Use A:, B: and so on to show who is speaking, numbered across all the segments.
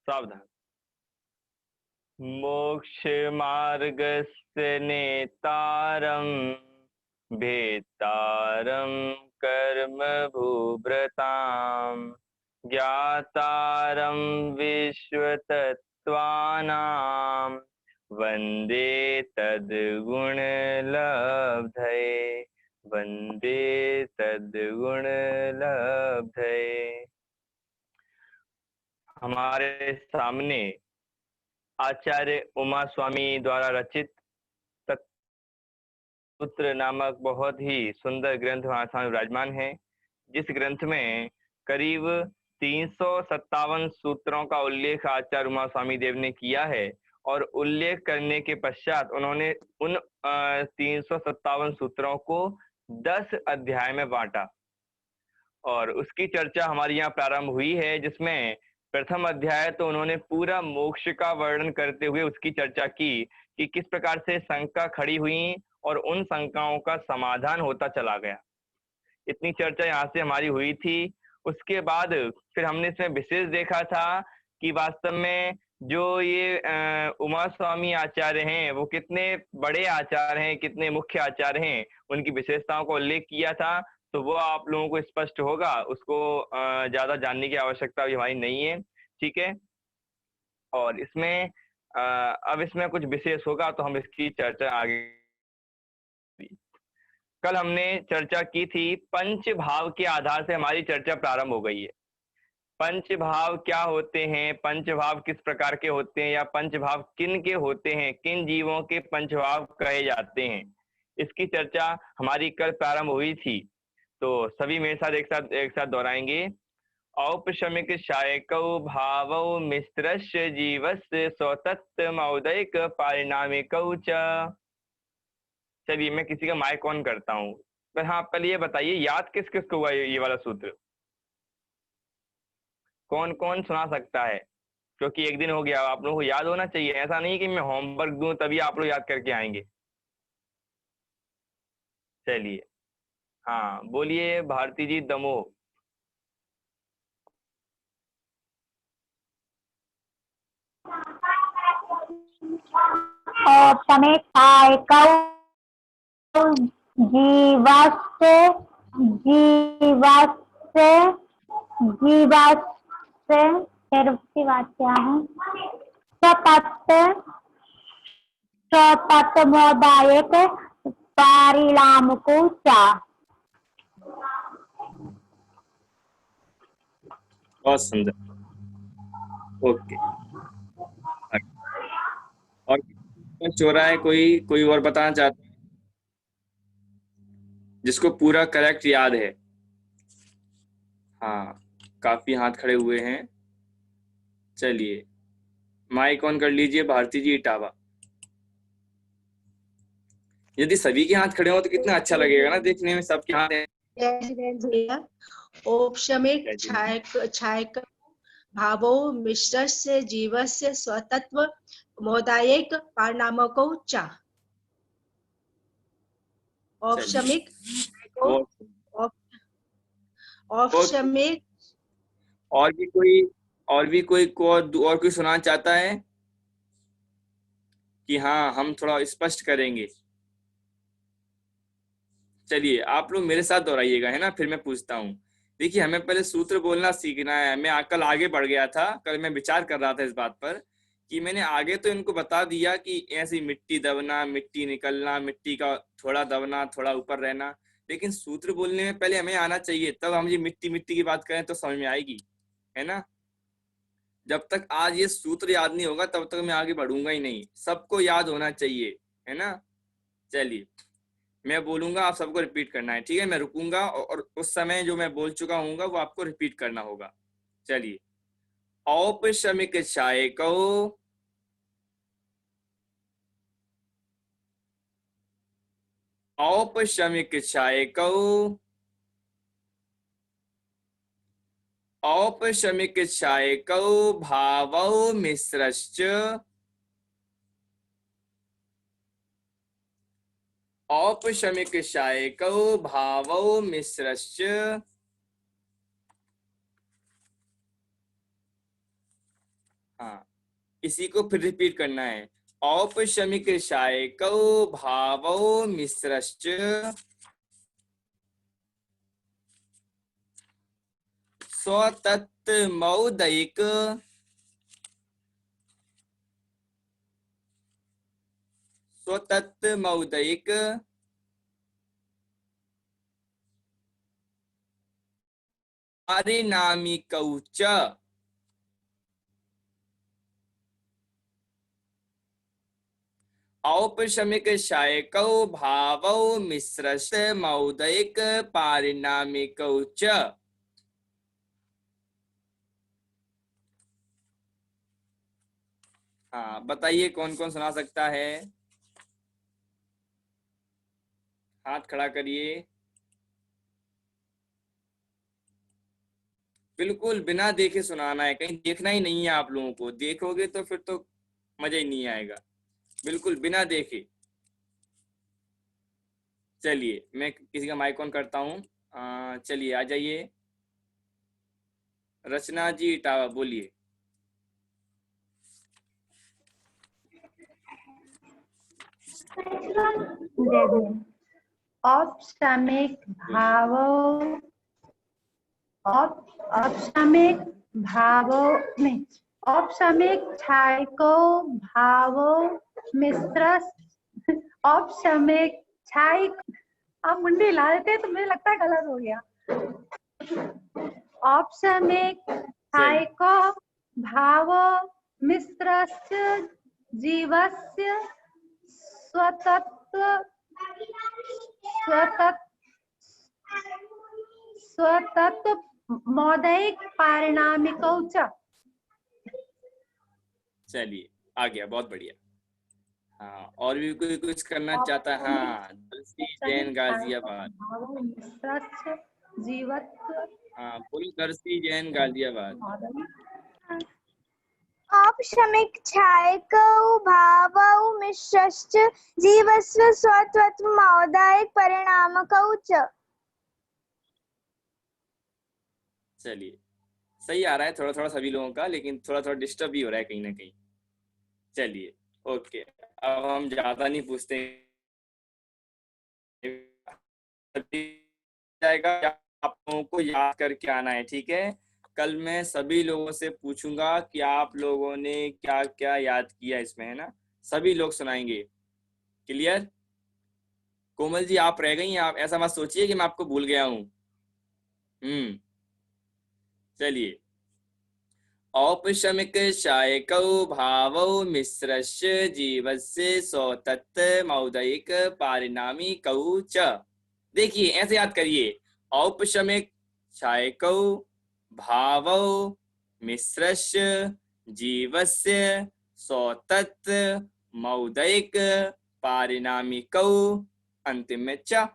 A: सावधान। मोक्ष मार्गस्य नेतारं भेतारं कर्म भूभृतां ज्ञातारं विश्वतत्त्वानां वन्दे तद्गुणलब्धये। वन्दे तद्गुणलब्धये। हमारे सामने आचार्य उमा स्वामी द्वारा रचित तत्वसूत्र नामक बहुत ही सुंदर ग्रंथ हमारे सामने विराजमान है, जिस ग्रंथ में करीब 357 सूत्रों का उल्लेख आचार्य उमा स्वामी देव ने किया है। और उल्लेख करने के पश्चात उन्होंने उन 357 सूत्रों को 10 अध्याय में बांटा और उसकी चर्चा हमारी यहाँ प्रारंभ हुई है, जिसमें प्रथम अध्याय तो उन्होंने पूरा मोक्ष का वर्णन करते हुए उसकी चर्चा की कि किस प्रकार से शंका खड़ी हुई और उन शंकाओं का समाधान होता चला गया। इतनी चर्चा यहाँ से हमारी हुई थी। उसके बाद फिर हमने इसमें विशेष देखा था कि वास्तव में जो ये उमा स्वामी आचार्य हैं वो कितने बड़े आचार्य हैं, कितने मुख्य आचार्य हैं, उनकी विशेषताओं का उल्लेख किया था। तो वो आप लोगों को स्पष्ट होगा, उसको ज्यादा जानने की आवश्यकता भी हमारी नहीं है, ठीक है। और इसमें अब इसमें कुछ विशेष होगा तो हम इसकी चर्चा आगे। कल हमने चर्चा की थी, पंच भाव के आधार से हमारी चर्चा प्रारंभ हो गई है। पंच भाव क्या होते हैं, पंच भाव किस प्रकार के होते हैं, या पंच भाव किन के होते हैं, किन जीवों के पंच भाव कहे जाते हैं, इसकी चर्चा हमारी कल प्रारंभ हुई थी। तो सभी मेरे साथ एक साथ दोहराएंगे। औपशमिक शायकौ भावौ मिश्रस्य जीवस्य स्वतत्वमौदैक पारिणामिकौ च। चलिए मैं किसी का माइक ऑन करता हूँ। पर हाँ, आप कल ये बताइए याद किस किस को हुआ ये वाला सूत्र, कौन कौन सुना सकता है? क्योंकि एक दिन हो गया, आप लोगों को याद होना चाहिए। ऐसा नहीं कि मैं होमवर्क दूं तभी आप लोग याद करके आएंगे। चलिए हाँ बोलिए भारती जी दमोह।
B: औपनिषायिकौ जीवस्य जीवस्य जीवस्य की बात क्या है? स्वतत्वमोदायक पारिणामको च।
A: बहुत सुंदर, ओके। और चोरा है कोई और बताना चाहता है जिसको पूरा करेक्ट याद है? हाँ, काफी हाथ खड़े हुए हैं। चलिए माइक ऑन कर लीजिए भारती जी इटावा। यदि सभी के हाथ खड़े हो तो कितना अच्छा लगेगा ना देखने में, सबके हाथ हैं।
C: औपशमिक छायक भावो मिश्रस्य जीवस्य स्वतत्व मोदायक पारिणामको च। औपशमिक औपशमिक
A: और भी कोई सुनाना चाहता है कि हाँ हम थोड़ा स्पष्ट करेंगे? चलिए आप लोग मेरे साथ दोहराइएगा, है ना, फिर मैं पूछता हूँ। देखिए हमें पहले सूत्र बोलना सीखना है। मैं कल आगे बढ़ गया था, कल मैं विचार कर रहा था इस बात पर कि मैंने आगे तो इनको बता दिया कि ऐसी मिट्टी दबना, मिट्टी निकलना, मिट्टी का थोड़ा दबना, थोड़ा ऊपर रहना, लेकिन सूत्र बोलने में पहले हमें आना चाहिए, तब हम ये मिट्टी मिट्टी की बात करें तो समझ में आएगी, है ना। जब तक आज ये सूत्र याद नहीं होगा तब तक मैं आगे बढ़ूंगा ही नहीं। सबको याद होना चाहिए, है ना। चलिए मैं बोलूंगा, आप सबको रिपीट करना है, ठीक है। मैं रुकूंगा और उस समय जो मैं बोल चुका हूँ वो आपको रिपीट करना होगा। चलिए, औपशमिक शायकौ औपशमिक शायकौ औपशमिक शायकौ भावौ मिश्रश्च औपशमिक शायकौ भावौ मिश्रश्च
D: हाँ, इसी को फिर रिपीट करना है। औपशमिक शायकौ भावौ मिश्रश्च स्वतत्मौदयिक पारिणामिकौ च औपशमिक शायकौ भावौ मिश्रश्च मौदयिक पारिणामिकौ च। हाँ, बताइए कौन कौन सुना सकता है? हाथ खड़ा करिए। बिल्कुल बिना देखे सुनाना है, कहीं देखना ही नहीं है आप लोगों को। देखोगे तो फिर तो मजा ही नहीं आएगा। बिल्कुल बिना देखे। चलिए मैं किसी का माइक ऑन करता हूँ। चलिए आ जाइए। रचना जी इटावा बोलिए।
B: औपशमिक भावों औपशमिक भावों में औपशमिक छायको भावों मिश्र औपशमिक छाय। आप मुंडी ला देते तो मुझे लगता है गलत हो गया। औपशमिक छायको भावों मिश्रस्य जीवस्य स्वतत्व मौदयिक पारिणामिकौ च।
D: चलिए आ गया, बहुत बढ़िया। हाँ, और भी कोई कुछ करना चाहता है? हाँ, दर्शी जैन गाजियाबाद। हाँ बोलो, दर्शी जैन गाजियाबाद।
E: औपशमिक छायकौ भावौ मिश्रश्च जीवस्य स्वतत्वमौदायिक परिणामकौ च।
D: चलिए सही आ रहा है थोड़ा थोड़ा सभी लोगों का, लेकिन थोड़ा थोड़ा डिस्टर्ब भी हो रहा है कहीं ना कहीं। चलिए ओके, अब हम ज्यादा नहीं पूछते जाएगा। आप लोगों को याद करके आना है, ठीक है? कल मैं सभी लोगों से पूछूंगा कि आप लोगों ने क्या क्या याद किया इसमें, है ना? सभी लोग सुनाएंगे। क्लियर? कोमल जी आप रह गई, आप ऐसा मत सोचिए कि मैं आपको भूल गया हूँ। चलिए, औपशमिक शायकौ भावौ मिश्रस्य जीवस्य स्वतत्मौदयिक पारिणामिकौ च। देखिए ऐसे याद करिए, औपशमिक शायकौ भावौ मिश्रस्य जीवस्य स्वतत्मौदयिक पारिणामिकौ अंतिम में च।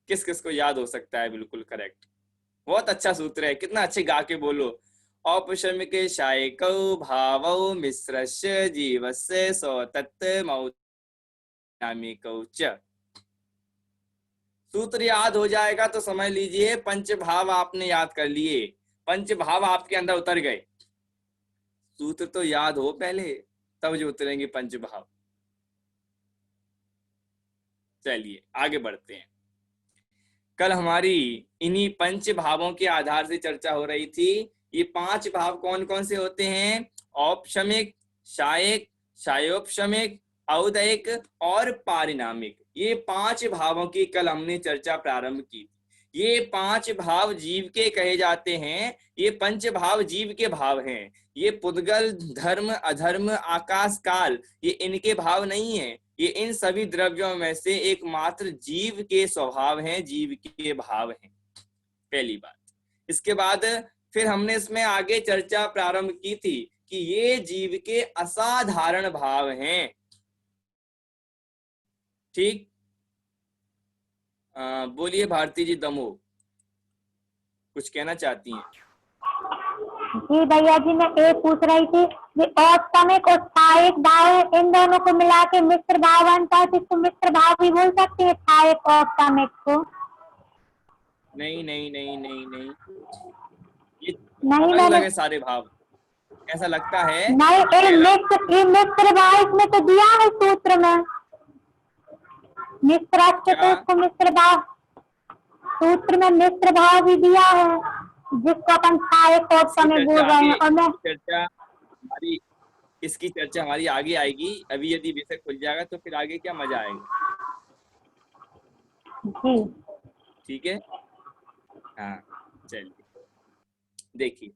D: किस किस को याद हो सकता है? बिल्कुल करेक्ट, बहुत अच्छा सूत्र है। कितना अच्छे गा के बोलो। औपशमिक शायकौ भावौ मिश्रस्य जीवस्य स्वतत्मौदयिकौ च। सूत्र याद हो जाएगा तो समझ लीजिए पंच भाव आपने याद कर लिए, पंच भाव आपके अंदर उतर गए। सूत्र तो याद हो पहले, तब जो उतरेंगे पंच भाव। चलिए आगे बढ़ते हैं। कल हमारी इन्हीं पंच भावों के आधार से चर्चा हो रही थी। ये पांच भाव कौन कौन से होते हैं? औपशमिक, शायक, शायोपशमिक, औदयिक और पारिणामिक। ये पांच भावों की कल हमने चर्चा प्रारंभ की। ये पांच भाव जीव के कहे जाते हैं। ये पंच भाव जीव के भाव हैं। ये पुद्गल, धर्म, अधर्म, आकाश, काल, ये इनके भाव नहीं है। ये इन सभी द्रव्यों में से एकमात्र जीव के स्वभाव हैं, जीव के भाव हैं। पहली बात। इसके बाद फिर हमने इसमें आगे चर्चा प्रारंभ की थी कि ये जीव के असाधारण भाव हैं। ठीक? बोलिए भारती जी दमो, कुछ कहना चाहती हैं?
B: जी भैया जी, मैं ये पूछ रही थी कि औपशमिक और सहायक भाव, इन दोनों को मिला के मिश्र भाव बनता है, तो इसको मिश्र भाव भी बोल सकते हैं सहायक और औपशमिक को?
D: नहीं नहीं नहीं नहीं नहीं,
F: नहीं
D: अलग
F: मैंने
D: अलग है सारे भाव, ऐसा लगता है।
F: नहीं, ये मित्र भाव इसमें तो दिया है सूत्र में, मित्र तो
D: क्या
F: इसको मित्र भाव, सूत्र में मित्र भाव भी दिया है जिसको अपन सहायक
D: इसकी
F: में बोल
D: चर्चा
F: रहे
D: आगे,
F: हैं। और मैं
D: इसकी चर्चा हमारी आगे आएगी। अभी यदि विषय खुल जाएगा तो फिर आगे क्या मजा आएगा।
F: जी
D: ठीक है, हाँ चलिए देखिए,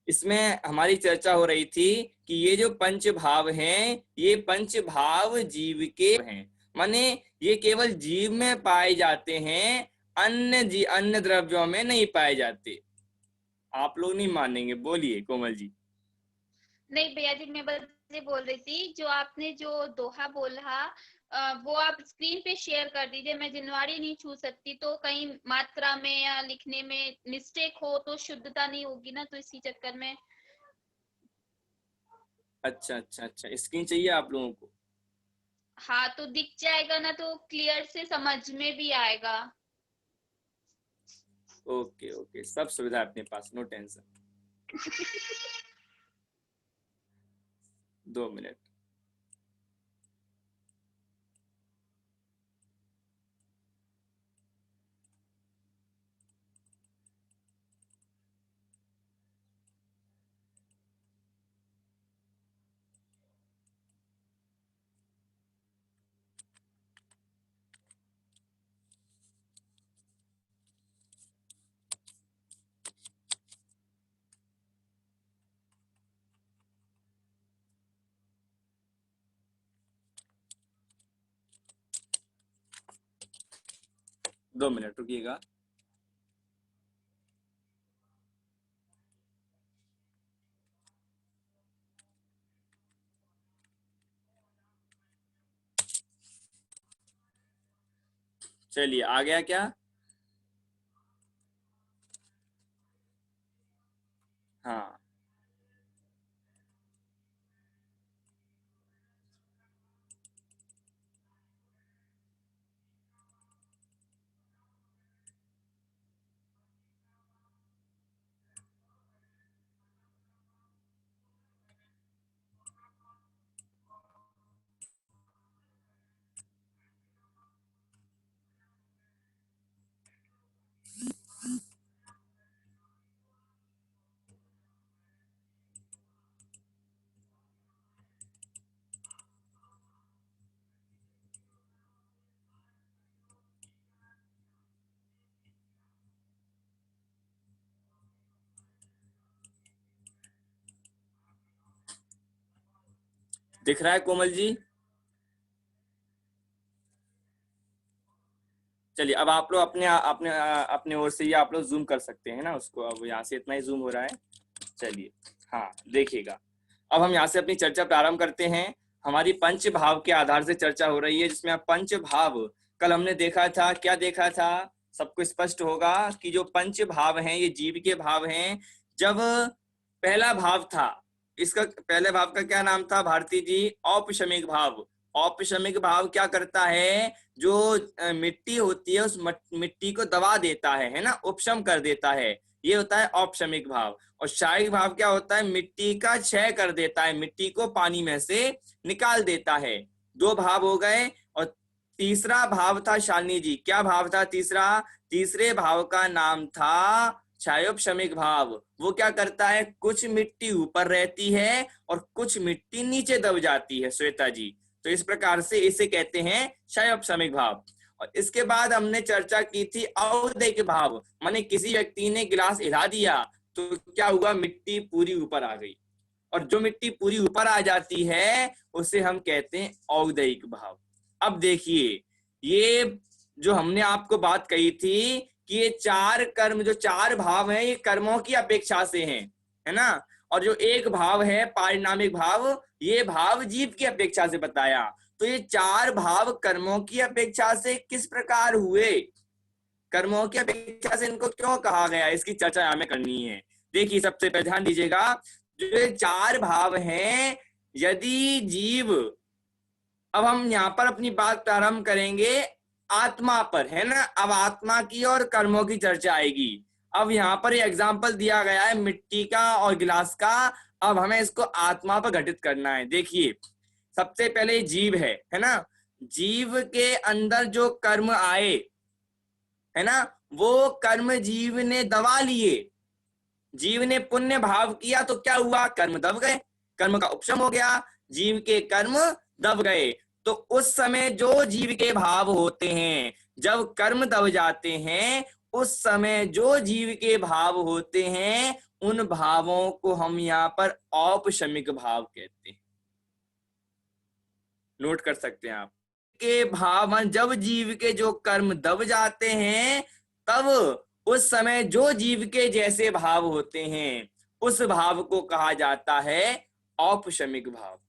D: इसमें हमारी चर्चा हो रही थी कि ये जो पंच भाव हैं, ये पंच भाव जीव के हैं, माने ये केवल जीव में पाए जाते हैं, अन्य द्रव्यों में नहीं पाए जाते। आप लोग नहीं मानेंगे, बोलिए कोमल जी।
G: नहीं भैया जी, मैं बस ये बोल रही थी, जो आपने जो दोहा बोला वो आप स्क्रीन पे शेयर कर दीजिए। मैं जिनवाड़ी नहीं छू सकती, तो कहीं मात्रा में या लिखने में मिस्टेक हो तो शुद्धता नहीं होगी ना, तो इसी चक्कर में।
D: अच्छा अच्छा अच्छा, स्क्रीन चाहिए आप लोगों को?
G: हाँ, तो दिख जाएगा ना, तो क्लियर से समझ में भी आएगा।
D: ओके ओके, सब सुविधा अपने पास, नो टेंशन। 2 मिनट। दो मिनट रुकिएगा। चलिए, आ गया क्या? हाँ, दिख रहा है कोमल जी? चलिए, अब आप लोग अपने अपने अपने ओर से ये आप लोग जूम कर सकते हैं ना उसको। अब यहाँ से इतना ही जूम हो रहा है। चलिए, हाँ देखिएगा, अब हम यहाँ से अपनी चर्चा प्रारंभ करते हैं। हमारी पंच भाव के आधार से चर्चा हो रही है, जिसमें पंच भाव कल हमने देखा था। क्या देखा था? सबको स्पष्ट होगा कि जो पंच भाव हैं ये जीव के भाव हैं। जब पहला भाव था, इसका पहले भाव का क्या नाम था भारती जी? औपशमिक भाव। औपशमिक भाव क्या करता है? जो मिट्टी होती है उस मिट्टी को दबा देता है ना, उपशम कर देता है, ये होता है औपशमिक भाव। और क्षयिक भाव क्या होता है? मिट्टी का क्षय कर देता है, मिट्टी को पानी में से निकाल देता है। 2 भाव हो गए। और तीसरा भाव था शालिनी जी, क्या भाव था तीसरा? तीसरे भाव का नाम था क्षयोपशमिक भाव। वो क्या करता है? कुछ मिट्टी ऊपर रहती है और कुछ मिट्टी नीचे दब जाती है, श्वेता जी। तो इस प्रकार से इसे कहते हैं क्षयोपशमिक भाव। और इसके बाद हमने चर्चा की थी औदैहिक भाव, माने किसी व्यक्ति ने गिलास हिला दिया तो क्या हुआ? मिट्टी पूरी ऊपर आ गई। और जो मिट्टी पूरी ऊपर आ जाती है उसे हम कहते हैं औदैहिक भाव। अब देखिए, ये जो हमने आपको बात कही थी कि ये 4 कर्म, जो 4 भाव हैं, ये कर्मों की अपेक्षा से हैं, है ना। और जो एक भाव है पारिणामिक भाव, ये भाव जीव की अपेक्षा से बताया। तो ये 4 भाव कर्मों की अपेक्षा से किस प्रकार हुए, कर्मों की अपेक्षा से इनको क्यों कहा गया, इसकी चर्चा हमें करनी है। देखिए, सबसे पहले ध्यान दीजिएगा, जो 4 भाव हैं, यदि जीव, अब हम यहाँ पर अपनी बात प्रारंभ करेंगे आत्मा पर, है ना। अब आत्मा की और कर्मों की चर्चा आएगी। अब यहाँ पर ये एग्जाम्पल दिया गया है मिट्टी का और गिलास का। अब हमें इसको आत्मा पर घटित करना है। देखिए, सबसे पहले जीव है ना, जीव के अंदर जो कर्म आए है ना, वो कर्म जीव ने दबा लिए। जीव ने पुण्य भाव किया तो क्या हुआ, कर्म दब गए, कर्म का उपशम हो गया, जीव के कर्म दब गए। तो उस समय जो जीव के भाव होते हैं, जब कर्म दब जाते हैं, उस समय जो जीव के भाव होते हैं, उन भावों को हम यहाँ पर औपशमिक भाव कहते हैं। नोट कर सकते हैं आप के भाव, जब जीव के जो कर्म दब जाते हैं, तब उस समय जो जीव के जैसे भाव होते हैं, उस भाव को कहा जाता है औपशमिक भाव।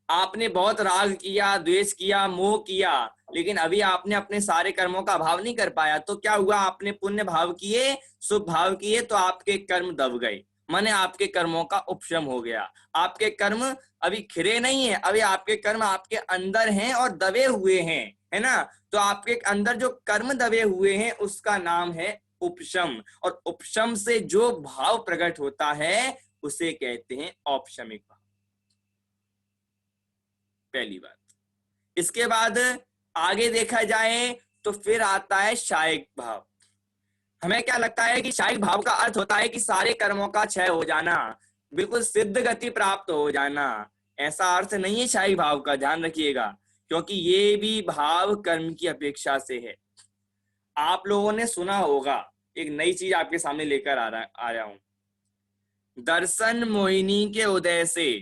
D: आपने बहुत राग किया, द्वेष किया, मोह किया, लेकिन अभी आपने अपने सारे कर्मों का अभाव नहीं कर पाया, तो क्या हुआ, आपने पुण्य भाव किए, शुभ भाव किए, तो आपके कर्म दब गए, माने आपके कर्मों का उपशम हो गया। आपके कर्म अभी खिरे नहीं है, अभी आपके कर्म आपके अंदर हैं और दबे हुए हैं, है ना। तो आपके अंदर जो कर्म दबे हुए हैं उसका नाम है उपशम, और उपशम से जो भाव प्रकट होता है उसे कहते हैं औपशमिक भाव। पहली बात। इसके बाद आगे देखा जाए तो फिर आता है शायिक भाव। हमें क्या लगता है कि शायिक भाव का अर्थ होता है कि सारे कर्मों का क्षय हो जाना, बिल्कुल सिद्ध गति प्राप्त हो जाना। ऐसा अर्थ नहीं है शायिक भाव का, ध्यान रखिएगा, क्योंकि ये भी भाव कर्म की अपेक्षा से है। आप लोगों ने सुना होगा, एक नई चीज आपके सामने लेकर आया हूं। दर्शन मोहिनी के उदय से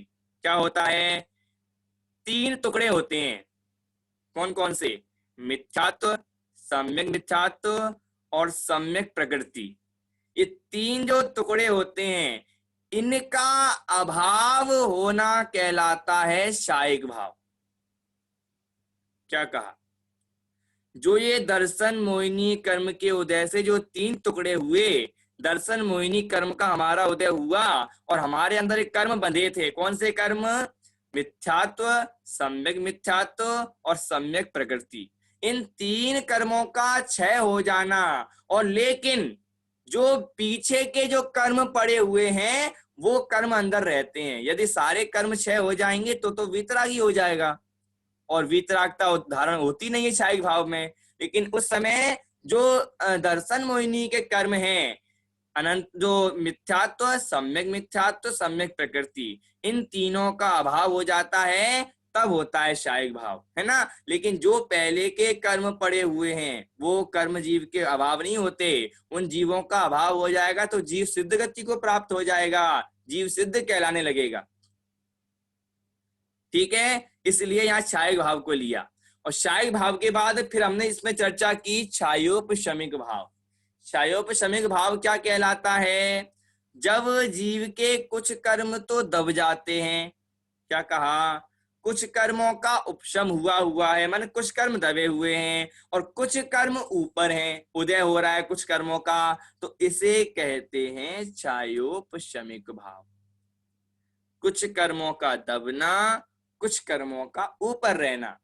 D: क्या होता है, 3 टुकड़े होते हैं। कौन कौन से, मिथ्यात्व, सम्यक मिथ्यात्व और सम्यक प्रकृति। ये 3 जो टुकड़े होते हैं, इनका अभाव होना कहलाता है शायिक भाव। क्या कहा, जो ये दर्शन मोहिनी कर्म के उदय से जो 3 टुकड़े हुए, दर्शन मोहिनी कर्म का हमारा उदय हुआ और हमारे अंदर एक कर्म बंधे थे। कौन से कर्म, मिथ्यात्व, सम्यक मिथ्यात्व और सम्यक प्रकृति। इन 3 कर्मों का क्षय हो जाना, और लेकिन जो पीछे के जो कर्म पड़े हुए हैं वो कर्म अंदर रहते हैं। यदि सारे कर्म क्षय हो जाएंगे तो वितरागी हो जाएगा, और वितरागता धारण होती नहीं है शायिक भाव में। लेकिन उस समय जो दर्शन मोहिनी के कर्म हैं, अनंत जो मिथ्यात्व, सम्यक मिथ्यात्व, सम्यक प्रकृति, इन तीनों का अभाव हो जाता है, तब होता है शायिक भाव, है ना। लेकिन जो पहले के कर्म पड़े हुए हैं वो कर्म जीव के अभाव नहीं होते, उन जीवों का अभाव हो जाएगा तो जीव सिद्ध गति को प्राप्त हो जाएगा, जीव सिद्ध कहलाने लगेगा। ठीक है, इसलिए यहाँ शायिक भाव को लिया। और शायिक भाव के बाद फिर हमने इसमें चर्चा की छायोपशमिक भाव। छायोपशमिक भाव क्या कहलाता है, जब जीव के कुछ कर्म तो दब जाते हैं। क्या कहा, कुछ कर्मों का उपशम हुआ है, माने कुछ कर्म दबे हुए हैं और कुछ कर्म ऊपर हैं, उदय हो रहा है कुछ कर्मों का, तो इसे कहते हैं छायोपशमिक भाव। कुछ कर्मों का दबना, कुछ कर्मों का ऊपर रहना।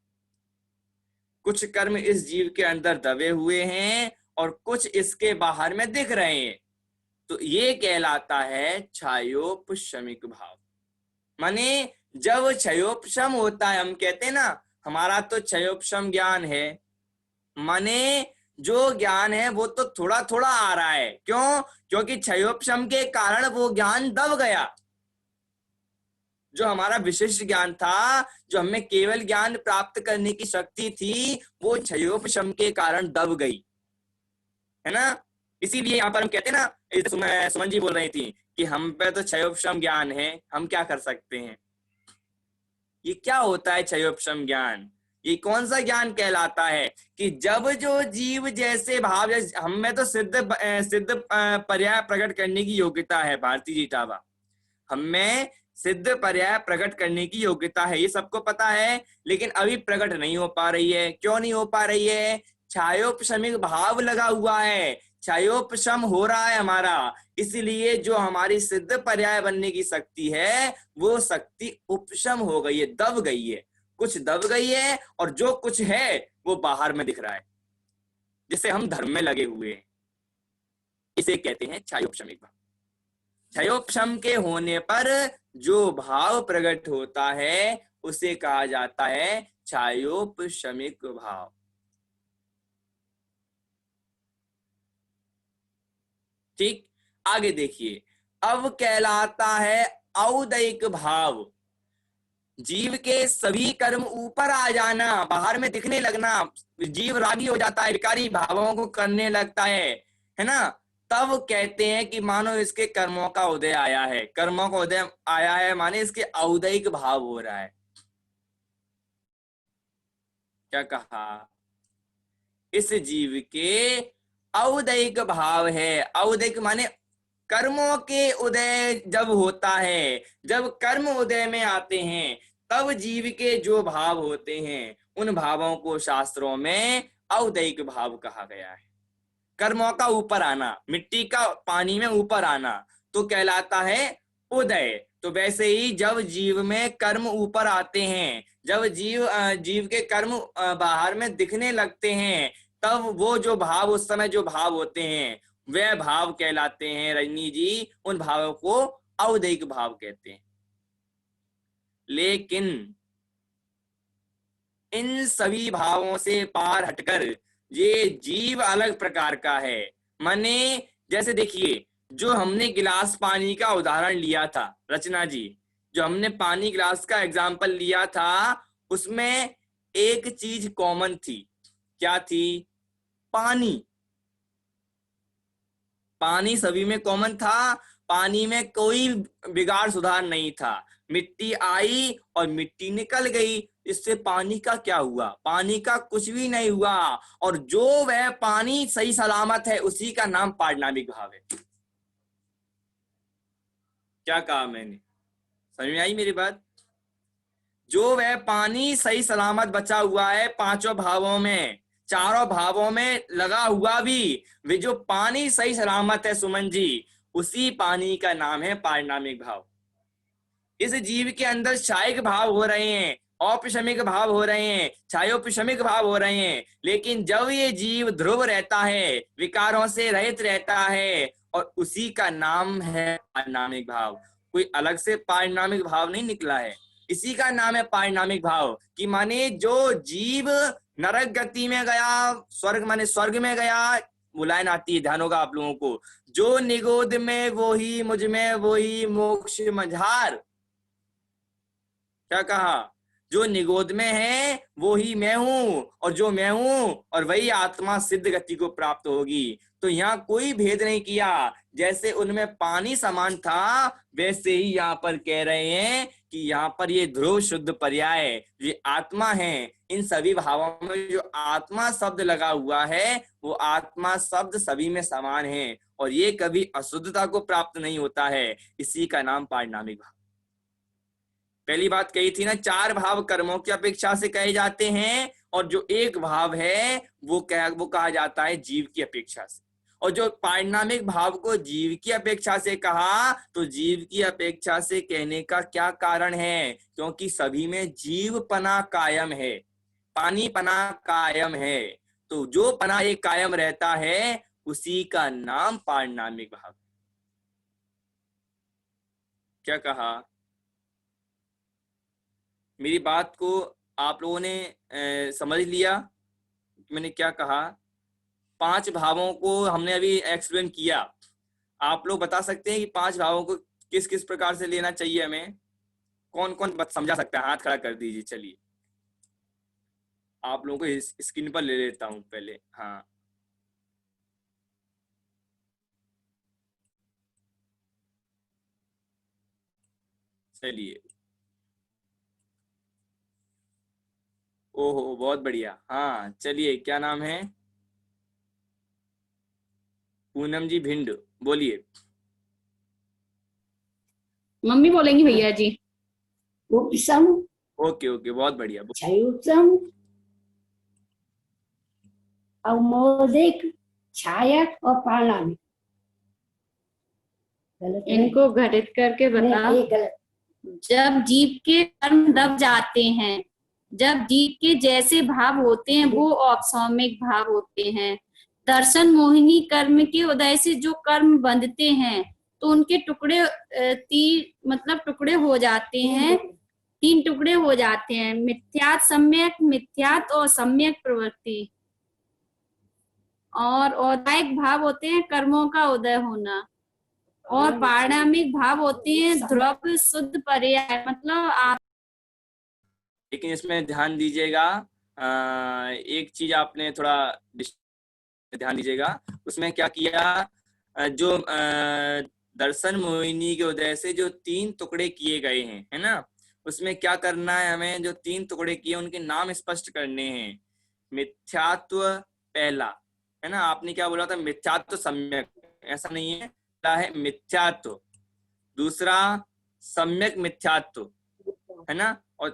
D: कुछ कर्म इस जीव के अंदर दबे हुए हैं और कुछ इसके बाहर में दिख रहे हैं, तो ये कहलाता है छायोपशमिक भाव। माने जब क्षयोपशम होता है, हम कहते हैं ना हमारा तो क्षयोपशम ज्ञान है, माने जो ज्ञान है वो तो थोड़ा थोड़ा आ रहा है। क्यों, क्योंकि क्षयोपशम के कारण वो ज्ञान दब गया। जो हमारा विशिष्ट ज्ञान था, जो हमें केवल ज्ञान प्राप्त करने की शक्ति थी, वो क्षयोपशम के कारण दब गई, है ना। इसीलिए यहाँ पर हम कहते हैं ना, सुमन जी बोल रही थी कि हम पे तो क्षयोपशम ज्ञान है, हम क्या कर सकते हैं। ये क्या होता है क्षयोपशम ज्ञान, ये कौन सा ज्ञान कहलाता है कि जब जो जीव जैसे भाव, हम में तो सिद्ध पर्याय प्रकट करने की योग्यता है, भारती जी टावा, हम में सिद्ध पर्याय प्रकट करने की योग्यता है, ये सबको पता है, लेकिन अभी प्रकट नहीं हो पा रही है। क्यों नहीं हो पा रही है, छायोपशमिक भाव लगा हुआ है, छायोपशम हो रहा है हमारा, इसलिए जो हमारी सिद्ध पर्याय बनने की शक्ति है वो शक्ति उपशम हो गई है, दब गई है, कुछ दब गई है, और जो कुछ है वो बाहर में दिख रहा है। जिससे हम धर्म में लगे हुए हैं, इसे कहते हैं छायोपशमिक भाव। छयोपशम के होने पर जो भाव प्रकट होता है उसे कहा जाता है छायोपशमिक भाव। ठीक, आगे देखिए, अब कहलाता है औदैहिक भाव। जीव के सभी कर्म ऊपर आ जाना, बाहर में दिखने लगना, जीव रागी हो जाता है, विकारी भावों को करने लगता है ना, तब कहते हैं कि मानो इसके कर्मों का उदय आया है। कर्मों का उदय आया है माने इसके औदैहिक भाव हो रहा है। क्या कहा? इस जीव के औदैहिक भाव है। औदैहिक माने कर्मों के उदय जब होता है, जब कर्म उदय में आते हैं तब जीव के जो भाव होते हैं उन भावों को शास्त्रों में औदैहिक भाव कहा गया है। कर्मों का ऊपर आना, मिट्टी का पानी में ऊपर आना तो कहलाता है उदय। तो वैसे ही जब जीव में कर्म ऊपर आते हैं, जब जीव के कर्म बाहर में दिखने लगते हैं, तब वो जो भाव, उस समय जो भाव होते हैं वे भाव कहलाते हैं रजनी जी। उन भावों को औदैहिक भाव कहते हैं। लेकिन इन सभी भावों से पार हटकर ये जीव अलग प्रकार का है। माने जैसे देखिए, जो हमने गिलास पानी का उदाहरण लिया था रचना जी, जो हमने पानी गिलास का एग्जाम्पल लिया था, उसमें एक चीज कॉमन थी। क्या थी? पानी। पानी सभी में कॉमन था, पानी में कोई बिगाड़ सुधार नहीं था। मिट्टी आई और मिट्टी निकल गई, इससे पानी का क्या हुआ? पानी का कुछ भी नहीं हुआ। और जो वह पानी सही सलामत है उसी का नाम पारिणामिक भाव है। क्या कहा मैंने? समझ में आई मेरी बात? जो वह पानी सही सलामत बचा हुआ है पांचों भावों में, चारों भावों में लगा हुआ भी, वे जो पानी सही सलामत है सुमन जी, उसी पानी का नाम है पारिणामिक भाव। इस जीव के अंदर क्षायिक भाव हो रहे हैं, औपशमिक भाव हो रहे हैं, छायोपशमिक भाव हो रहे हैं, लेकिन जब ये जीव ध्रुव रहता है, विकारों से रहित रहता है, और उसी का नाम है पारिणामिक भाव। कोई अलग से पारिणामिक भाव नहीं निकला है, इसी का नाम है पारिणामिक भाव। कि माने जो जीव नरक गति में गया, स्वर्ग माने स्वर्ग में गया, बुलाएं आती है, ध्यान होगा आप लोगों को, जो निगोद में वो ही, मुझ में वो ही, मोक्ष मझार। क्या कहा? जो निगोद में है वो ही मैं हूं, और जो मैं हूं और वही आत्मा सिद्ध गति को प्राप्त होगी। तो यहाँ कोई भेद नहीं किया। जैसे उनमें पानी समान था, वैसे ही यहाँ पर कह रहे हैं कि यहाँ पर ये ध्रुव शुद्ध पर्याय ये आत्मा है। इन सभी भावों में जो आत्मा शब्द लगा हुआ है, वो आत्मा शब्द सभी में समान है, और ये कभी अशुद्धता को प्राप्त नहीं होता है। इसी का नाम पारिणामिक भाव। पहली बात कही थी ना, चार भाव कर्मों की अपेक्षा से कहे जाते हैं, और जो एक भाव है वो कहा जाता है जीव की अपेक्षा से। और जो पारिणामिक भाव को जीव की अपेक्षा से कहा, तो जीव की अपेक्षा से कहने का क्या कारण है? क्योंकि सभी में जीव पना कायम है, पानी पना कायम है। तो जो पना एक कायम रहता है उसी का नाम पारिणामिक भाव। क्या कहा? मेरी बात को आप लोगों ने समझ लिया मैंने क्या कहा? पांच भावों को हमने अभी एक्सप्लेन किया। आप लोग बता सकते हैं कि पांच भावों को किस किस प्रकार से लेना चाहिए हमें? कौन कौन समझा सकता है? हाथ खड़ा कर दीजिए। चलिए, आप लोगों को स्क्रीन पर ले लेता हूं पहले। हाँ, चलिए। ओहो, बहुत बढ़िया। हाँ, चलिए, क्या नाम है? पूनम जी भिंड, बोलिए।
H: मम्मी बोलेंगी भैया जी।
I: उपशम,
D: ओके ओके, बहुत बढ़िया।
I: छयोपशम, औमोदिक, छायक और पारिणामिक।
H: इनको घटित करके बता।
E: जब जीव के कर्म दब जाते हैं, जब जीव के जैसे भाव होते हैं वो औपसौमिक भाव होते हैं। दर्शन मोहिनी कर्म के उदय से जो कर्म बंधते हैं तो उनके टुकड़े मतलब टुकड़े हो जाते हैं, 3 टुकड़े हो जाते हैं, मिथ्यात, सम्यक मिथ्यात और सम्यक प्रवृत्ति। और औदायिक भाव होते हैं कर्मों का उदय होना, और पारिणामिक भाव होते हैं ध्रुव शुद्ध पर्याय, मतलब आप।
D: लेकिन इसमें ध्यान दीजिएगा, एक चीज आपने थोड़ा ध्यान दीजिएगा, उसमें क्या किया, जो दर्शन मोहिनी के उदय से जो 3 टुकड़े किए गए हैं, है ना, उसमें क्या करना है हमें, जो 3 टुकड़े किए उनके नाम स्पष्ट करने हैं। मिथ्यात्व पहला, है ना, आपने क्या बोला था, मिथ्यात्व सम्यक, ऐसा नहीं है, है मिथ्यात्व, दूसरा सम्यक मिथ्यात्व, है ना, और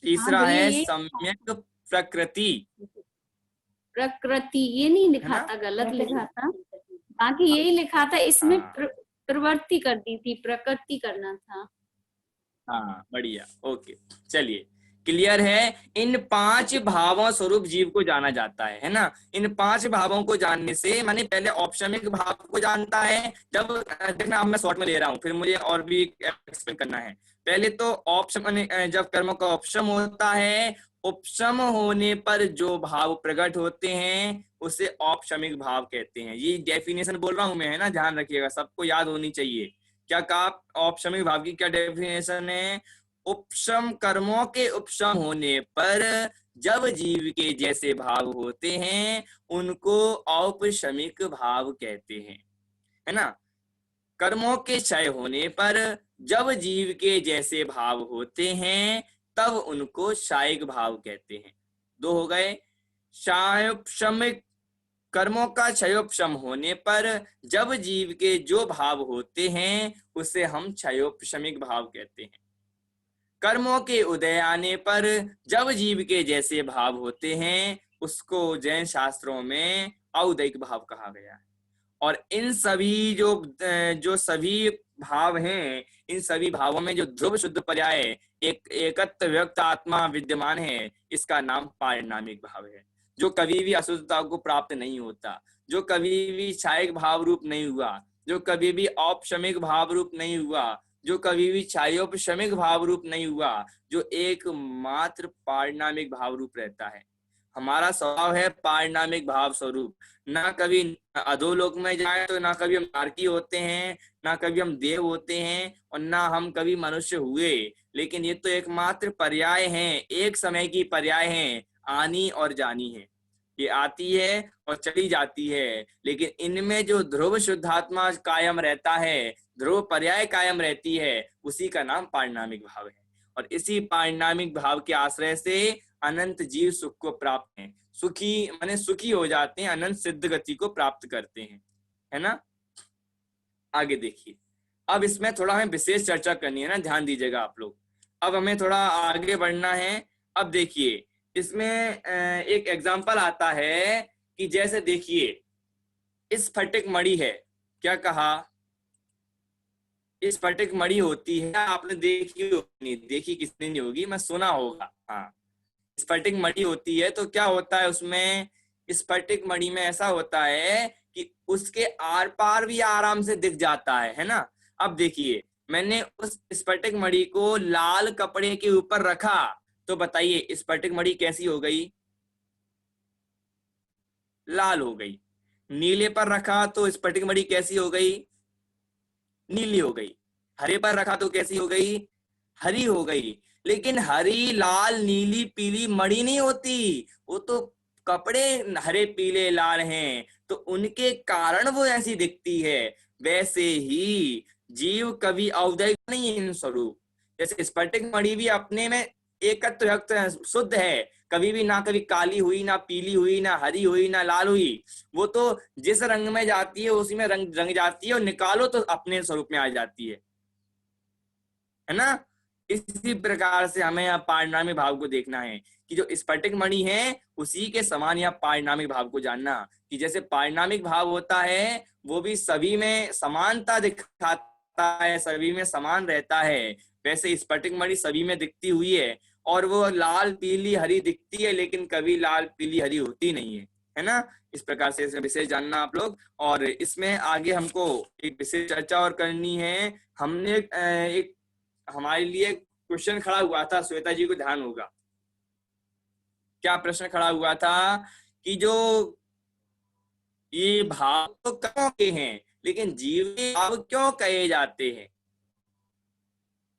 D: तीसरा है सम्यक प्रकृति।
E: प्रकृति ये नहीं लिखा था, गलत लिखा था, बाकी यही लिखा था, इसमें प्रवृत्ति कर दी थी, प्रकृति करना था।
D: हाँ बढ़िया, ओके, चलिए क्लियर है। इन 5 भावों स्वरूप जीव को जाना जाता है ना। इन 5 भावों को जानने से माने पहले औपशमिक भाव को जानता है, जब देखना अब मैं शॉर्ट में ले रहा हूँ, फिर मुझे और भी एक्सप्लेन करना है। पहले तो औपशम, जब कर्मों का उपशम होता है, उपशम होने पर जो भाव प्रकट होते हैं उसे औपशमिक भाव कहते हैं। ये डेफिनेशन बोल रहा हूं मैं, है ना, ध्यान रखिएगा, सबको याद होनी चाहिए। क्या कहा, औपशमिक भाव की क्या डेफिनेशन है, उपशम कर्मों के उपशम होने पर जब जीव के जैसे भाव होते हैं उनको औपशमिक भाव कहते हैं, है ना। कर्मों के क्षय होने पर जब जीव के जैसे भाव होते हैं तब उनको शायिक भाव कहते हैं। 2 हो गए। क्षयोपशमिक, कर्मों का क्षयोपशम होने पर जब जीव के जो भाव होते हैं उसे हम क्षयोपशमिक भाव कहते हैं। कर्मों के उदय आने पर जब जीव के जैसे भाव होते हैं उसको जैन शास्त्रों में औदैहिक भाव कहा गया है। और इन सभी जो सभी भाव हैं, इन सभी भावों में जो ध्रुव शुद्ध पर्याय एक एकत्व व्यक्त आत्मा विद्यमान है, इसका नाम पारिणामिक भाव है, जो कभी भी अशुद्धता को प्राप्त नहीं होता, जो कभी भी क्षायिक भाव रूप नहीं हुआ, जो कभी भी औपशमिक भाव रूप नहीं हुआ, जो कभी भी क्षयोपशमिक भाव रूप नहीं हुआ, जो एकमात्र पारिणामिक भाव रूप रहता है। हमारा स्वभाव है पारिणामिक भाव स्वरूप, ना कभी अधोलोक में जाए तो ना कभी हम नारकी होते हैं, ना कभी हम देव होते हैं, और ना हम कभी मनुष्य हुए। लेकिन ये तो एकमात्र पर्याय हैं, एक समय की पर्याय हैं, आनी और जानी है। ये आती है और चली जाती है, लेकिन इनमें जो ध्रुव शुद्धात्मा कायम रहता है, ध्रुव पर्याय कायम रहती है, उसी का नाम पारिणामिक भाव है। और इसी पारिणामिक भाव के आश्रय से अनंत जीव सुख को प्राप्त हैं, सुखी माने सुखी हो जाते हैं, अनंत सिद्ध गति को प्राप्त करते हैं, है ना। आगे देखिए, अब इसमें थोड़ा हमें विशेष चर्चा करनी है ना, ध्यान दीजिएगा आप लोग। अब हमें थोड़ा आगे बढ़ना है। अब देखिए इसमें एक एग्जाम्पल आता है कि जैसे देखिए इस स्फटिक मणि है, क्या कहा, इस स्फटिक मणि होती है, आपने देखी नहीं, देखी किसने नहीं होगी, मैं सुना होगा। हाँ, स्फटिक मणि होती है तो क्या होता है उसमें, स्फटिक मणि में ऐसा होता है कि उसके आर पार भी आराम से दिख जाता है ना। अब देखिए मैंने उस स्फटिक मणि को लाल कपड़े के ऊपर रखा, तो बताइए स्फटिक मणि कैसी हो गई, लाल हो गई। नीले पर रखा तो स्फटिक मणि कैसी हो गई, नीली हो गई। हरे पर रखा तो कैसी हो गई, हरी हो गई। लेकिन हरी, लाल, नीली, पीली मणि नहीं होती, वो तो कपड़े हरे, पीले, लाल हैं, तो उनके कारण वो ऐसी दिखती है। वैसे ही जीव कभी औदैहिक नहीं है स्वरूप, जैसे स्फटिक मणि भी अपने में एकत्व शुद्ध है, कभी भी ना कभी काली हुई, ना पीली हुई, ना हरी हुई, ना लाल हुई, वो तो जिस रंग में जाती है उसी में रंग जाती है, और निकालो तो अपने स्वरूप में आ जाती है ना। इसी प्रकार से हमें यहाँ पारिणामिक भाव को देखना है कि जो स्फटिक मणि है उसी के समान यहाँ पारिणामिक भाव को जानना, कि जैसे पारिणामिक भाव होता है वो भी सभी में समानता दिखाता है, सभी में समान रहता है, वैसे स्फटिक मणि सभी में दिखती हुई है, और वो लाल, पीली, हरी दिखती है, लेकिन कभी लाल, पीली, हरी होती नहीं है है ना। इस प्रकार से इसमें विशेष जानना आप लोग। और इसमें आगे हमको एक विशेष चर्चा और करनी है। हमने एक हमारे लिए क्वेश्चन खड़ा हुआ था, श्वेता जी को ध्यान होगा। क्या प्रश्न खड़ा हुआ था कि जो ये भाव तो कर्मों के हैं लेकिन जीव के भाव क्यों कहे जाते हैं,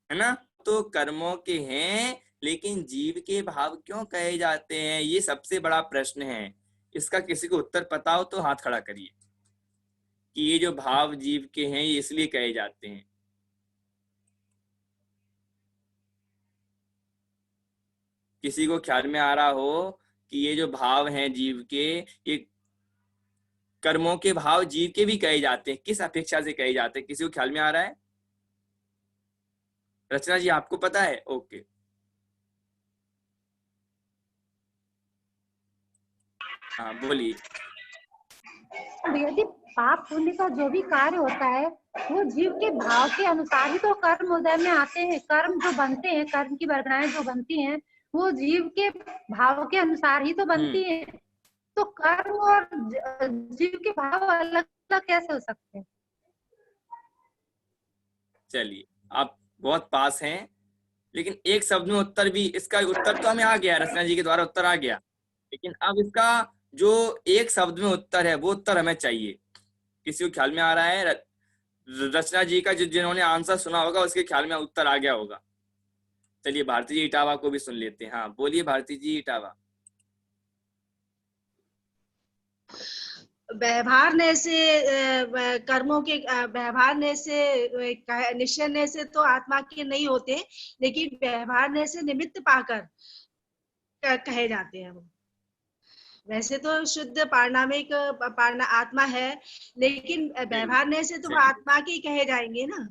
D: है ना। तो कर्मों के हैं लेकिन जीव के भाव क्यों कहे जाते हैं, ये सबसे बड़ा प्रश्न है। इसका किसी को उत्तर पता हो तो हाथ खड़ा करिए कि ये जो भाव जीव के हैं ये इसलिए कहे जाते हैं। किसी को ख्याल में आ रहा हो कि ये जो भाव हैं जीव के, ये कर्मों के भाव जीव के भी कहे जाते हैं, किस अपेक्षा से कहे जाते हैं, किसी को ख्याल में आ रहा है? रचना जी आपको पता है? ओके, हाँ बोलिए।
B: यदि पाप पुण्य का जो भी कार्य होता है वो जीव के भाव के अनुसार ही तो कर्म उदय में आते हैं। कर्म जो बनते हैं, कर्म की वर्गणाएं जो बनती हैं वो जीव के भाव के अनुसार ही तो बनती हैं। तो कर्म और जीव के भाव अलग अलग कैसे हो सकते हैं?
D: चलिए, आप बहुत पास हैं, लेकिन एक शब्द में उत्तर भी, इसका उत्तर तो हमें आ गया, रचना जी के द्वारा उत्तर आ गया, लेकिन अब इसका जो एक शब्द में उत्तर है वो उत्तर हमें चाहिए। किसी को ख्याल में आ रहा है? रचना जी का जिन्होंने आंसर सुना होगा उसके ख्याल में उत्तर आ गया होगा। चलिए भारती जी इटावा को भी सुन लेते हैं। हाँ बोलिए भारती जी इटावा।
C: व्यवहारने से कर्मों के व्यवहारने से निश्चयने से तो आत्मा के नहीं होते, लेकिन व्यवहारने से निमित्त पाकर कहे जाते हैं वो। वैसे तो शुद्ध पारणामिक आत्मा है, लेकिन व्यवहारने से तो आत्मा के कहे जाएंगे ना।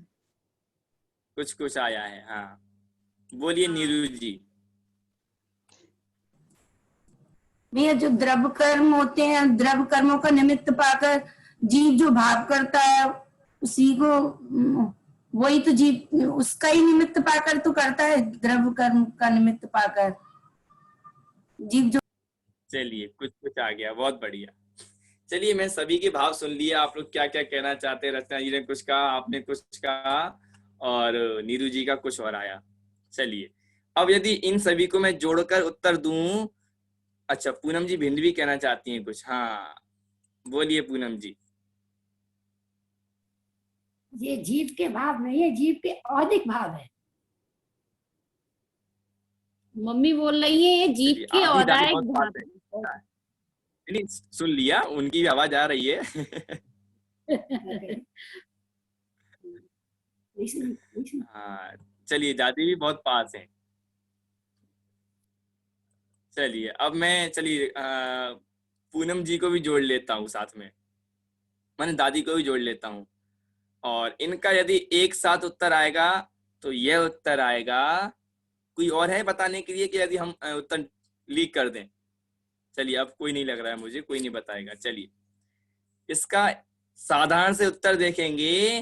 D: कुछ कुछ आया है। हाँ बोलिए नीरू जी।
J: भैया जो द्रव्य कर्म होते हैं, द्रव्य कर्मों का निमित्त पाकर जीव जो भाव करता है उसी को, वही तो जीव उसका ही निमित्त पाकर तो करता है। द्रव्य कर्म का निमित्त पाकर जीव जो।
D: चलिए कुछ कुछ आ गया, बहुत बढ़िया। चलिए मैं सभी के भाव सुन लिए, आप लोग क्या क्या कहना चाहते हैं। रचना जी ने कुछ कहा, आपने कुछ कहा और नीरू जी का कुछ और आया। चलिए अब यदि इन सभी को मैं जोड़कर उत्तर दूं, अच्छा पूनम जी भिंड भी कहना चाहती हैं कुछ। हाँ बोलिए पूनम जी।
I: ये जीव के भाव नहीं है, जीव के औदिक भाव है।
E: मम्मी बोल रही है ये जीव के औदायिक भाव है।
D: नहीं सुन लिया, उनकी भी आवाज आ रही है। हाँ चलिए दादी भी बहुत पास है। चलिए अब मैं पूनम जी को भी जोड़ लेता हूँ साथ में, मैंने दादी को भी जोड़ लेता हूँ, और इनका यदि एक साथ उत्तर आएगा तो यह उत्तर आएगा। कोई और है बताने के लिए कि यदि हम उत्तर लीक कर दें? चलिए अब कोई नहीं लग रहा है मुझे, कोई नहीं बताएगा। चलिए इसका साधारण से उत्तर देखेंगे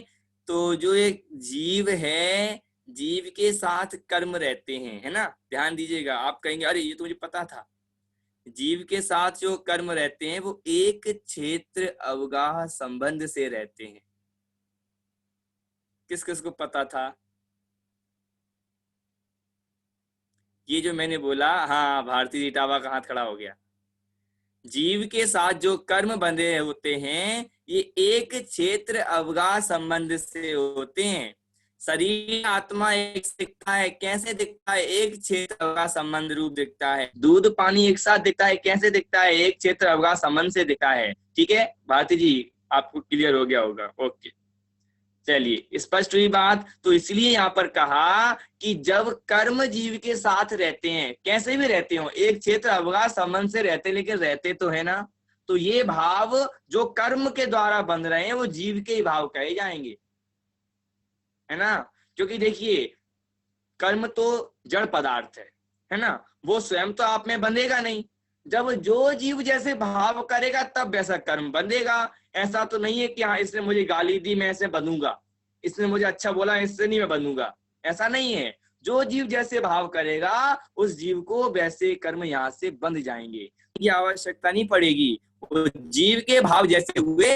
D: तो जो एक जीव है, जीव के साथ कर्म रहते हैं, है ना। ध्यान दीजिएगा, आप कहेंगे अरे ये तो मुझे पता था। जीव के साथ जो कर्म रहते हैं वो एक क्षेत्र अवगाह संबंध से रहते हैं। किस किस को पता था ये जो मैंने बोला? हाँ भारती इटावा का हाथ खड़ा हो गया। जीव के साथ जो कर्म बंधे होते हैं ये एक क्षेत्र अवगाह संबंध से होते हैं। शरीर आत्मा एक दिखता है, कैसे दिखता है? एक क्षेत्र अवगाह संबंध रूप दिखता है। दूध पानी एक साथ दिखता है, कैसे दिखता है? एक क्षेत्र अवगाह संबंध से दिखता है। ठीक है भारती जी, आपको क्लियर हो गया होगा। ओके चलिए स्पष्ट हुई बात। तो इसलिए यहाँ पर कहा कि जब कर्म जीव के साथ रहते हैं, कैसे भी रहते हो, एक क्षेत्र अवगाह संबंध से रहते, लेकिन रहते तो है ना, तो ये भाव जो कर्म के द्वारा बन रहे हैं वो जीव के ही भाव कहे जाएंगे, है ना। क्योंकि देखिए कर्म तो जड़ पदार्थ है ना, वो स्वयं तो आप में बंधेगा नहीं। जब जो जीव जैसे भाव करेगा तब वैसा कर्म बंधेगा। ऐसा तो नहीं है कि हाँ इसने मुझे गाली दी मैं ऐसे बंधूंगा, इसने मुझे अच्छा बोला इससे नहीं मैं बंधूंगा, ऐसा नहीं है। जो जीव जैसे भाव करेगा उस जीव को वैसे कर्म यहाँ से बंध जाएंगे, की आवश्यकता नहीं पड़ेगी। वो जीव के भाव जैसे हुए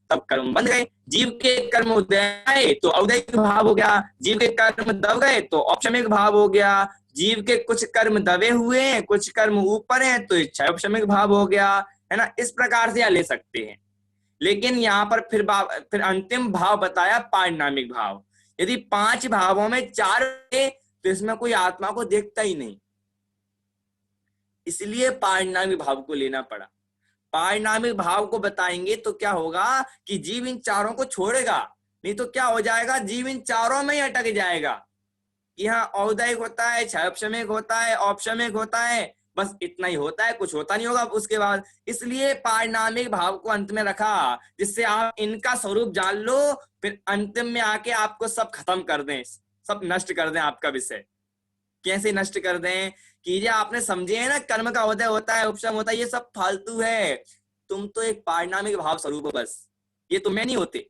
D: तब कर्म बंध गए। जीव के कर्म उदय आए तो औदयिक भाव हो गया, जीव के कर्म दब गए तो औपशमिक भाव हो गया, जीव के कुछ कर्म दबे हुए हैं, कुछ कर्म ऊपर हैं तो क्षयोपशमिक भाव हो गया, है ना। इस प्रकार से ले सकते हैं। लेकिन यहाँ पर फिर अंतिम भाव बताया पारिणामिक भाव। यदि 5 भावों में 4 तो इसमें कोई आत्मा को देखता ही नहीं, इसलिए पारिणामिक भाव को लेना पड़ा। पारिणामिक भाव को बताएंगे तो क्या होगा कि जीव इन चारों को छोड़ेगा, नहीं तो क्या हो जाएगा, जीव इन चारों में ही अटक जाएगा। यहाँ औदयिक होता है, क्षयोपशमिक होता है, औपशमिक होता है, बस इतना ही होता है, कुछ होता नहीं होगा उसके बाद। इसलिए पारिणामिक भाव को अंत में रखा, जिससे आप इनका स्वरूप जान लो, फिर अंतिम में आके आपको सब खत्म कर दें, सब नष्ट कर दें आपका विषय। कैसे नष्ट कर दें कि ये आपने समझे है ना, कर्म का उदय होता है, उपशम होता है, ये सब फालतू है, तुम तो एक पारिणामिक भाव स्वरूप हो, बस ये तुम्हें नहीं होते।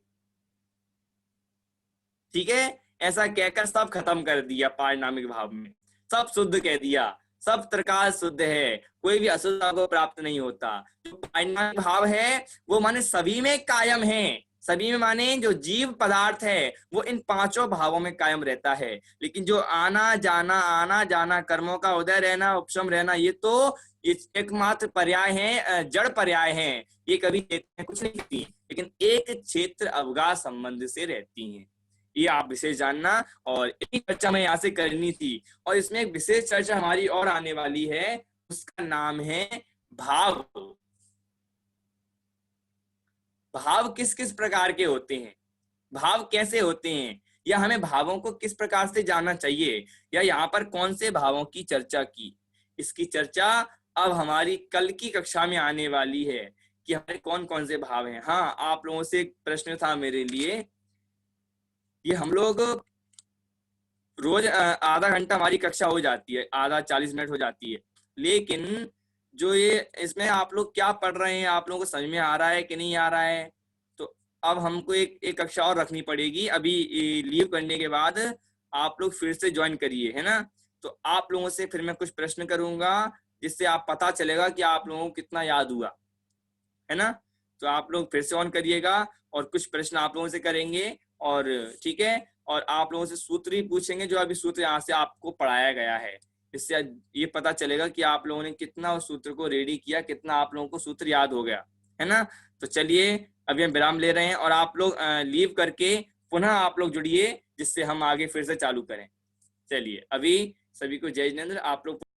D: ठीक है, ऐसा कहकर सब खत्म कर दिया। पारिणामिक भाव में सब शुद्ध कह दिया, सब प्रकार शुद्ध है, कोई भी अशुद्धता को प्राप्त नहीं होता। जो पारिणामिक भाव है वो माने सभी में कायम है, सभी में माने जो जीव पदार्थ है वो इन 5 भावों में कायम रहता है। लेकिन जो आना जाना कर्मों का उदय रहना, उपशम रहना, ये तो ये एकमात्र पर्याय है, जड़ पर्याय है, ये कभी कुछ नहीं करती, लेकिन एक क्षेत्र अवगाह संबंध से रहती हैं। ये आप विशेष जानना, और एक चर्चा में यहाँ से करनी थी। और इसमें एक विशेष चर्चा हमारी और आने वाली है, उसका नाम है भाव। भाव किस किस प्रकार के होते हैं, भाव कैसे होते हैं, या हमें भावों को किस प्रकार से जानना चाहिए, या यहाँ पर कौन से भावों की चर्चा की, इसकी चर्चा अब हमारी कल की कक्षा में आने वाली है कि हमारे कौन कौन से भाव हैं। हाँ, आप लोगों से एक प्रश्न था मेरे लिए, ये हम लोग रोज आधा घंटा हमारी कक्षा हो जाती है, आधा 40 मिनट हो जाती है, लेकिन जो ये इसमें आप लोग क्या पढ़ रहे हैं, आप लोगों को समझ में आ रहा है कि नहीं आ रहा है। तो अब हमको एक कक्षा और रखनी पड़ेगी, अभी लीव करने के बाद आप लोग फिर से ज्वाइन करिए, है ना। तो आप लोगों से फिर मैं कुछ प्रश्न करूंगा, जिससे आप पता चलेगा कि आप लोगों को कितना याद हुआ, है ना। तो आप लोग फिर से ऑन करिएगा और कुछ प्रश्न आप लोगों से करेंगे, और ठीक है, और आप लोगों से सूत्र ही पूछेंगे, जो अभी सूत्र यहाँ से आपको पढ़ाया गया है। इससे ये पता चलेगा कि आप लोगों ने कितना उस सूत्र को रेडी किया, कितना आप लोगों को सूत्र याद हो गया, है ना। तो चलिए अभी हम विराम ले रहे हैं, और आप लोग लीव करके पुनः आप लोग जुड़िए, जिससे हम आगे फिर से चालू करें। चलिए, अभी सभी को जय जिनेंद्र। आप लोग